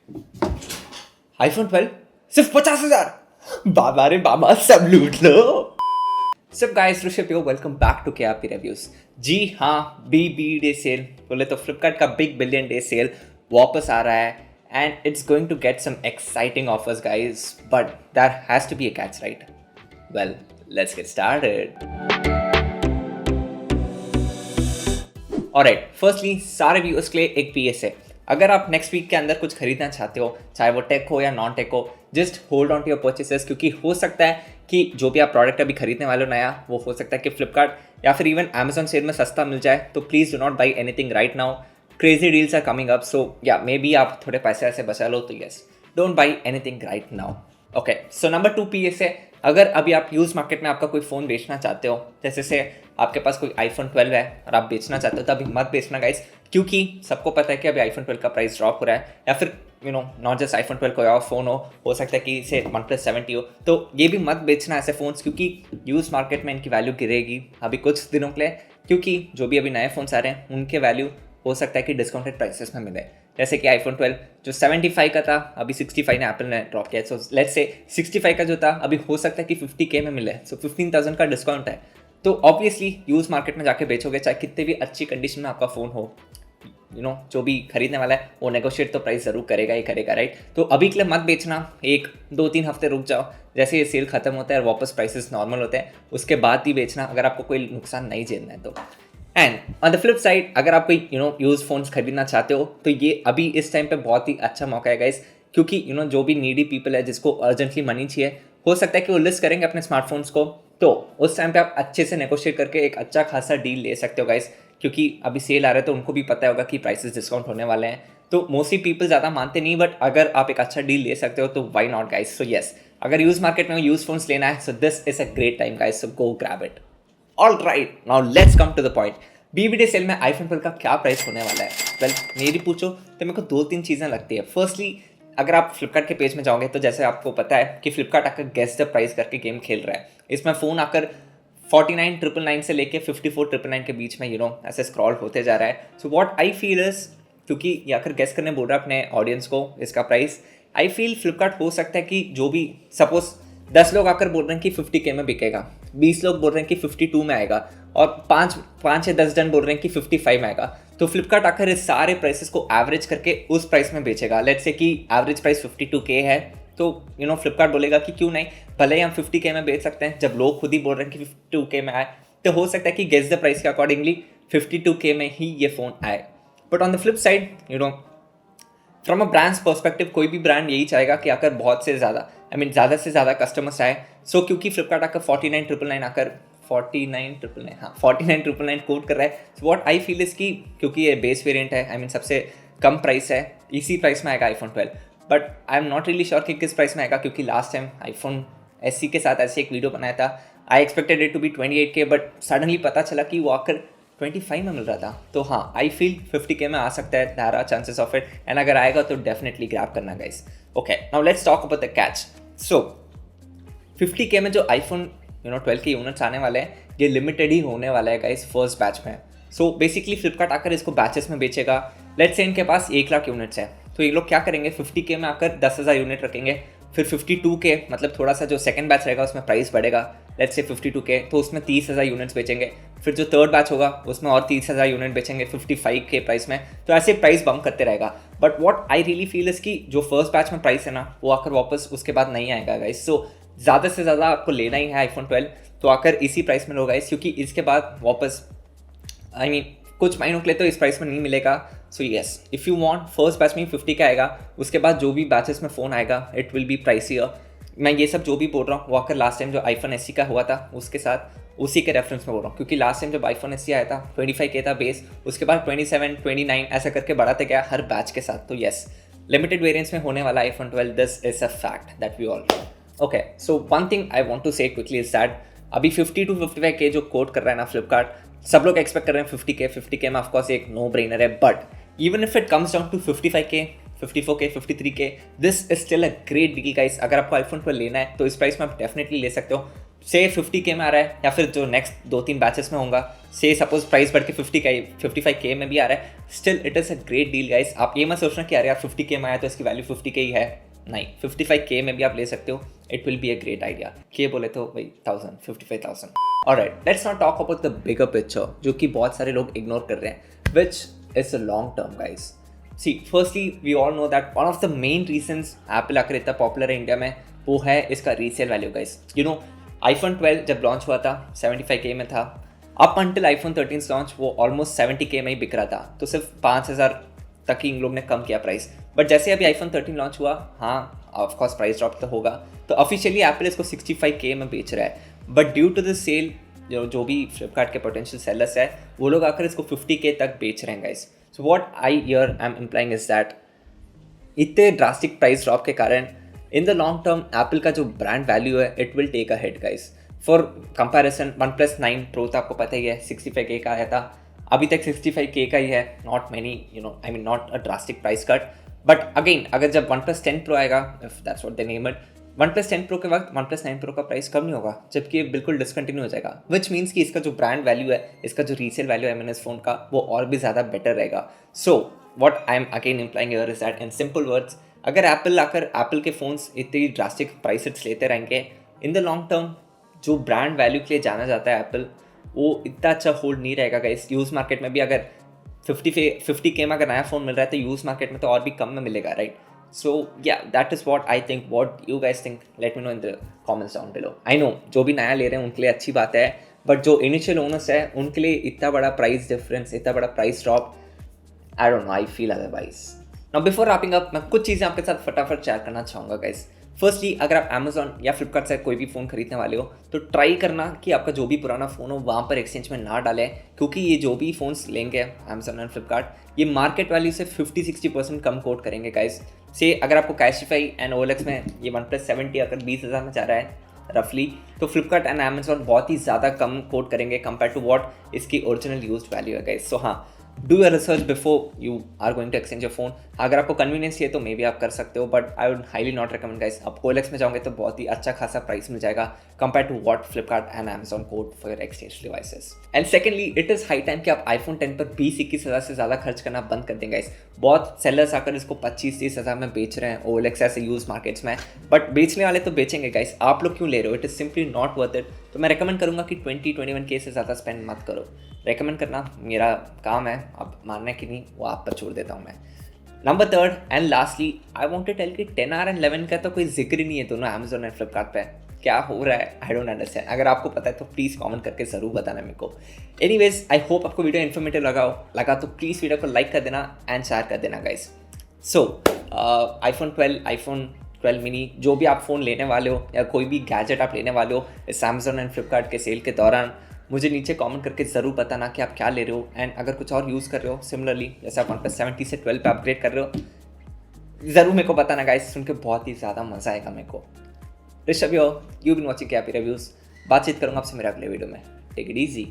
IPhone 12 सिर्फ 50,000। बाबा रे बाबा, सब लूट लो। सब guys, Rishabh yo, welcome back to KRP reviews. जी हाँ, बी डे सेल बोले तो फ्लिपकार्ट का बिग बिलियन डे सेल वापस आ रहा है and it's going to get some exciting offers guys, but there has to be a catch, right? Well, let's get started. Alright, firstly सारे व्यूअर्स के लिए एक पीएसए। अगर आप नेक्स्ट वीक के अंदर कुछ खरीदना चाहते हो, चाहे वो टेक हो या नॉन टेक हो, just hold on to your purchases, क्योंकि हो सकता है कि जो भी आप प्रोडक्ट अभी खरीदने वाले हो नया, वो हो सकता है कि फ्लिपकार्ट या फिर इवन अमेजॉन सेल में सस्ता मिल जाए। तो please do not buy anything right now. Crazy deals are coming up, so या मे बी आप थोड़े पैसे ऐसे बचा लो, तो yes, don't buy anything right now. Okay, so number 2 PSA. अगर अभी आप यूज मार्केट में आपका कोई फ़ोन बेचना चाहते हो, जैसे से आपके पास कोई आईफोन 12 है और आप बेचना चाहते हो, तो अभी मत बेचना गाइस, क्योंकि सबको पता है कि अभी आईफोन 12 का प्राइस ड्रॉप हो रहा है। या फिर नॉट जस्ट आईफोन 12, कोई और फ़ोन हो सकता है कि इसे OnePlus 70 हो, तो ये भी मत बेचना ऐसे फ़ोन्स, क्योंकि यूज़ मार्केट में इनकी वैल्यू गिरेगी अभी कुछ दिनों के लिए, क्योंकि जो भी अभी नए फ़ोन्स आ रहे हैं उनके वैल्यू हो सकता है कि डिस्काउंटेड प्राइसेस में मिले। जैसे कि आईफोन 12 जो 75 का था, अभी 65 ने एप्पल ने ड्रॉप किया। सो लेट्स से 65 का जो था अभी हो सकता है कि 50K में मिले। सो 15,000 का डिस्काउंट है। तो ऑब्वियसली यूज़ मार्केट में जाके बेचोगे, चाहे कितने भी अच्छी कंडीशन में आपका फ़ोन हो, जो भी खरीदने वाला है वो नेगोशिएट तो प्राइस ज़रूर करेगा ही करेगा, राइट? तो अभी के लिए मत बेचना, 1-2-3 हफ्ते रुक जाओ, जैसे ये सेल खत्म होता है और वापस प्राइसेस नॉर्मल होते हैं, उसके बाद ही बेचना, अगर आपको कोई नुकसान नहीं झेलना है तो। And on the flip side, अगर आप कोई यूज फोन्स खरीदना चाहते हो, तो ये अभी इस टाइम पे बहुत ही अच्छा मौका है गाइस, क्योंकि जो भी नीडी पीपल है जिसको अर्जेंटली मनी चाहिए, हो सकता है कि वो लिस्ट करेंगे अपने स्मार्टफोन्स को, तो उस टाइम पे आप अच्छे से नेगोशिएट करके एक अच्छा खासा डील ले सकते हो गाइस, क्योंकि अभी सेल आ रहा है तो उनको भी पता होगा कि प्राइसेस डिस्काउंट होने वाले हैं। तो मोस्टली पीपल ज़्यादा मानते नहीं, बट अगर आप एक अच्छा डील ले सकते हो तो why not guys. So yes, अगर यूज मार्केट में यूज फोन्स लेना है, so this is a great time guys, so go grab it. All right, now let's come to the point. BB day sale में iPhone 12 का क्या price होने वाला है? वेल, मेरी पूछो तो मेरे को 2-3 चीज़ें लगती है। फर्स्टली, अगर आप फ्लिपकार्ट के पेज में जाओगे तो जैसे आपको पता है कि फ्लिपकार्ट आकर गेस द प्राइस करके गेम खेल रहा है। इसमें फ़ोन आकर 49,999 से लेके 54,999 के बीच में ऐसे स्क्रॉल होते जा रहा है। सो व्हाट आई फील इज, क्योंकि ये आकर गेस करने बोल रहा है अपने ऑडियंस को इसका प्राइस, आई फील फ्लिपकार्ट हो सकता है कि जो भी सपोज 10 लोग आकर बोल रहे हैं कि 50K में बिकेगा, 20 लोग बोल रहे हैं कि 52 में आएगा, और 5 या 10 जन बोल रहे हैं कि 55 में आएगा, तो फ्लिपकार्ट आकर इस सारे प्राइसेस को एवरेज करके उस प्राइस में बेचेगा। लेट्स से कि एवरेज प्राइस 52K है, तो फ्लिपकार्ट बोलेगा कि क्यों नहीं, भले ही हम 50K में बेच सकते हैं। जब लोग खुद ही बोल रहे हैं कि 52K में आए, तो हो सकता है कि गेस द प्राइस के अकॉर्डिंगली 52K में ही ये फ़ोन आए। But on the flip side, from a brands perspective, कोई भी ब्रांड यही चाहेगा कि आकर बहुत से ज़्यादा, ज़्यादा से ज़्यादा कस्टमर्स आए। सो क्योंकि फ्लिपकार्ट आकर 49,999 आकर 49,999 कोट कर रहा है। सो व्हाट आई फील इज कि क्योंकि ये बेस वेरिएंट है, सबसे कम प्राइस है, इसी प्राइस में आएगा iPhone 12। But I am not really sure कि किस प्राइस में आएगा, क्योंकि लास्ट टाइम आईफोन SE के साथ ऐसे एक वीडियो बनाया था, I expected it to be 28K, but suddenly पता चला कि वो आकर 25 में मिल रहा था। तो हाँ, आई फील 50K में आ सकता है, there are chances of it, and अगर आएगा तो डेफिनेटली ग्रैब करना guys. Okay, now let's talk about the catch. So 50K में जो आईफोन 12 के यूनिट्स आने वाले हैं, ये लिमिटेड ही होने वाला है गाइस फर्स्ट बैच में। सो बेसिकली फ्लिपकार्ट आकर इसको बैचेस में बेचेगा। लेट्स से इनके पास 1 लाख यूनिट्स है, तो ये लोग क्या करेंगे, 50K में आकर 10,000 यूनिट रखेंगे, फिर 52K, मतलब थोड़ा सा जो सेकंड बैच रहेगा उसमें प्राइस बढ़ेगा, लेट्स से 52K, तो उसमें 30,000 यूनिट्स बेचेंगे। फिर जो थर्ड बैच होगा उसमें और 30,000 यूनिट बेचेंगे 55K प्राइस में। तो ऐसे प्राइस बम्प करते रहेगा। But what I really feel is कि जो फर्स्ट बैच में प्राइस है ना, वो आकर वापस उसके बाद नहीं आएगा गाइस। सो ज़्यादा से ज़्यादा आपको लेना ही है आईफोन 12, तो आकर इसी प्राइस में लो गाइस, क्योंकि इसके बाद वापस कुछ महीनों के लिए तो इस प्राइस में नहीं मिलेगा। So yes, if you want, first batch में 50K आएगा, उसके बाद जो भी बैचेस में फ़ोन आएगा इट विल बी प्राइसियर। मैं ये सब जो भी बोल रहा हूँ वो आकर लास्ट टाइम जो आईफोन SE का हुआ था उसके साथ उसी के रेफरेंस में बोल रहा हूँ, क्योंकि लास्ट टाइम जब आईफोन SE आया था 25K था बेस, उसके बाद 27, 29 ऐसा करके बढ़ाते गया हर बैच के साथ। तो येस, लिमिटेड वेरिएंट्स में होने वाला iPhone 12, this is a fact that we all know. Okay, so one thing I want to say quickly is that अभी 50 to 55K जो कोट कर रहा है ना फ्लिपकार्ट, सब लोग एक्सपेक्ट कर रहे हैं 50K में ऑफकोर्स एक नो ब्रेनर है, but even if it comes down to 55K, 54K, 53K, this is still a great deal guys. अगर आपको आईफोन 12 लेना है तो इस प्राइस में आप डेफिनेटली ले सकते हो। से 50K में आ रहा है या फिर जो नेक्स्ट 2-3 बैचेस में होगा, से सपोज प्राइस बढ़ के 55K में भी आ रहा है, still it is a great deal guys. आप ये मत सोचना कि यार 50K में आया तो इसकी वैल्यू 50K ही है, नहीं, 55K में भी आप ले सकते हो। It will be a great idea. के बोले तो भाई 55,000। Alright, let's not talk about the bigger picture, जो कि बहुत सारे लोग इग्नोर कर रहे हैं, which is a long term guys. See firstly we all know that one of the main reasons Apple आकर इतना पॉपुलर है इंडिया में, वो है इसका resale value guys. You know iPhone 12 जब लॉन्च हुआ था 75K में था, अप अंटिल iPhone 13 लॉन्च वो ऑलमोस्ट 70K में ही बिक रहा था, तो सिर्फ 5,000 तक ही इन लोग ने कम किया प्राइस। बट जैसे अभी iPhone 13 लॉन्च हुआ, हाँ ऑफकोर्स प्राइस ड्रॉप तो होगा, तो ऑफिशियली एप्पल इसको 65K में बेच रहा है। But due to the sale जो भी फ्लिपकार्ट के पोटेंशियल सेलर्स है, वो लोग आकर इसको 50K तक बेच रहे हैं guys. So what I here I am implying is that इतने ड्रास्टिक प्राइस ड्रॉप के कारण in the long term Apple का जो ब्रांड वैल्यू है it will take a hit guys. For comparison OnePlus 9 Pro तो आपको पता ही है 65K का आया था, अभी तक 65K का ही है। Not many I mean not a drastic price cut, but again अगर जब OnePlus 10 Pro आएगा, if that's what they name it, OnePlus 10 Pro के वक्त OnePlus 9 Pro का प्राइस कम नहीं होगा, जबकि ये बिल्कुल डिसकंटिन्यू हो जाएगा, विच मीन्स कि इसका जो ब्रांड वैल्यू है, इसका जो रीसेल वैल्यू है इस फोन का, वो और भी ज़्यादा बेटर रहेगा। सो what I am again implying here is that in simple words, अगर एप्पल के फ़ोन्स इतनी ड्रास्टिक प्राइसेस लेते रहेंगे, इन द लॉन्ग टर्म जो ब्रांड वैल्यू के लिए जाना जाता है एप्पल, वो इतना अच्छा होल्ड नहीं रहेगा गाइस। यूज़ मार्केट में भी अगर 50K में अगर नया फ़ोन मिल रहा है तो यूज़ मार्केट में तो और भी कम में मिलेगा, राइट? सो या that is what I think. What you guys think, let me know in the comments down below. I know जो भी नया ले रहे हैं उनके लिए अच्छी बात है, बट जो इनिशियल ओनर्स है उनके लिए इतना बड़ा प्राइस डिफरेंस, इतना बड़ा price drop, I don't know, I feel otherwise. Now before wrapping up, मैं कुछ चीज़ें आपके साथ फटाफट शेयर करना चाहूँगा गाइस। फर्स्टली, अगर आप Amazon या फ्लिपकार्ट से कोई भी फ़ोन खरीदने वाले हो तो ट्राई करना कि आपका जो भी पुराना फ़ोन हो वहाँ पर एक्सचेंज में ना डालें, क्योंकि ये जो भी फ़ोन्स लेंगे Amazon एंड फ्लिपकार्ट, ये मार्केट वैल्यू से 50-60% कम कोट करेंगे गाइस। से अगर आपको कैशिफाई एंड OLX में ये OnePlus 70 अगर 20,000 में जा रहा है रफली, तो फ्लिपकार्ट एंड Amazon बहुत ही ज़्यादा कम कोट करेंगे कंपेयर टू वॉट इसकी ओरिजिनल यूज्ड वैल्यू है गाइस। सो हाँ, do your research before you are going to exchange your phone. अगर आपको कन्वीनियंस है तो मे बी आप कर सकते हो, but I would highly not recommend guys. आप OLX में जाओगे तो बहुत ही अच्छा खासा प्राइस मिल जाएगा compare to what Flipkart and Amazon code for your exchange devices. And secondly, it is high time कि आप iPhone 10 पर 20-21 हज़ार से ज़्यादा खर्च करना बंद कर देंगे गाइस। बहुत सेलर्स आकर इसको 25-30 हज़ार में बेच रहे हैं OLX ऐसे यूज मार्केट्स में, बट बेचने वाले तो बेचेंगे गाइस, आप लोग क्यों ले रहे हो? It is simply not worth it. तो मैं रिकमेंड करूँगा कि 20-21K से ज़्यादा स्पेंड मत करो। रेकमेंड करना मेरा काम है, अब मानना कि नहीं वो आप पर छोड़ देता हूँ मैं। Number third and lastly, I want to tell कि 10R एंड 11 का तो कोई जिक्र ही नहीं है दोनों Amazon एंड फ्लिपकार्ट पे। क्या हो रहा है? I don't understand. अगर आपको पता है तो प्लीज़ कमेंट करके ज़रूर बताना मेरे को। एनीवेज, आई होप आपको वीडियो इन्फॉर्मेटिव लगा तो प्लीज़ वीडियो को लाइक कर देना एंड शेयर कर देना गाइस। सो iPhone 12 मिनी, जो भी आप फ़ोन लेने वाले हो या कोई भी गैजेट आप लेने वाले हो इस Amazon एंड फ्लिपकार्ट के सेल के दौरान, मुझे नीचे कमेंट करके ज़रूर बताना कि आप क्या ले रहे हो। एंड अगर कुछ और यूज़ कर रहे हो सिमिलरली, जैसे आप OnePlus 70 से 12 पे अपग्रेड कर रहे हो, ज़रूर मेरे को बताना गाइस, सुन के बहुत ही ज़्यादा मज़ा आएगा मेरे को। ऋषभ यू बीन वॉचिंग कैपी रिव्यूज़। बातचीत करूँगा आपसे मेरे अगले वीडियो में। Take it easy.